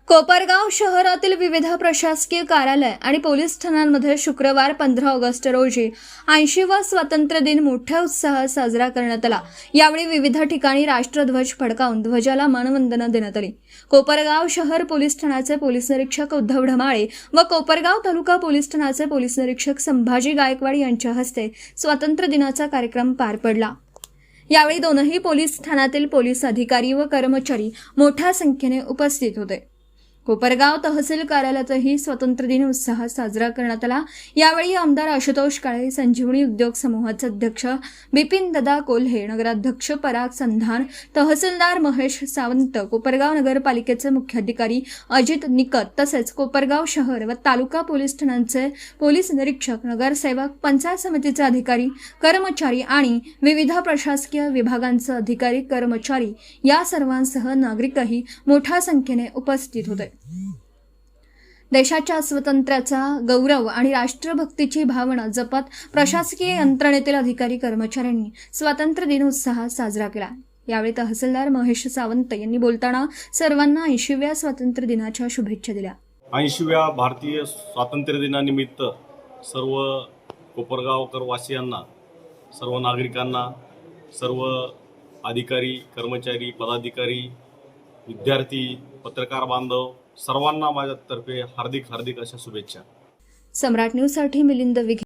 कोपरगाव शहरातील विविध प्रशासकीय कार्यालय आणि पोलीस ठाण्यांमध्ये शुक्रवार 15 ऑगस्ट रोजी 80वा स्वातंत्र्य दिन मोठ्या उत्साहात साजरा करण्यात आला। यावेळी विविध ठिकाणी राष्ट्रध्वज फडकावून ध्वजाला मानवंदना देण्यात आली। कोपरगाव शहर पोलीस ठाण्याचे पोलीस निरीक्षक उद्धव ढमाळे व कोपरगाव तालुका पोलीस ठाण्याचे पोलीस निरीक्षक संभाजी गायकवाड यांच्या हस्ते स्वातंत्र्य दिनाचा कार्यक्रम पार पडला। यावेळी दोनही पोलीस ठाण्यातील पोलीस अधिकारी व कर्मचारी मोठ्या संख्येने उपस्थित होते। कोपरगाव तहसील कार्यालयातही स्वातंत्र्य दिन उत्साहात साजरा करण्यात आला। यावेळी आमदार आशुतोष काळे, संजीवनी उद्योग समूहाचे अध्यक्ष बिपिन दादा कोल्हे, नगराध्यक्ष पराग संधान, तहसीलदार महेश सावंत, कोपरगाव नगरपालिकेचे मुख्याधिकारी अजित निकत तसेच कोपरगाव शहर व तालुका पोलीस ठाण्यांचे पोलीस निरीक्षक, नगरसेवक, पंचायत समितीचे अधिकारी, कर्मचारी आणि विविध प्रशासकीय विभागांचे अधिकारी कर्मचारी या सर्वांसह नागरिकही मोठ्या संख्येने उपस्थित होते। देशाच्या स्वातंत्र्याचा गौरव आणि राष्ट्रभक्तीची भावना जपत प्रशासकीय यंत्रणेतील अधिकारी कर्मचाऱ्यांनी स्वातंत्र्य दिन उत्साहात साजरा केला। यावेळी तहसीलदार महेश सावंत यांनी बोलताना सर्वांना 80व्या स्वातंत्र्य दिनाच्या शुभेच्छा दिल्या। 80व्या भारतीय स्वातंत्र्य दिनानिमित्त सर्व कोपरगावकर वासियांना, सर्व नागरिकांना, सर्व अधिकारी, कर्मचारी, पदाधिकारी, विद्यार्थी, पत्रकार बांधव सर्वांना माझ्यातर्फे हार्दिक अशा शुभेच्छा। सम्राट न्यूजसाठी मिलिंद विखे।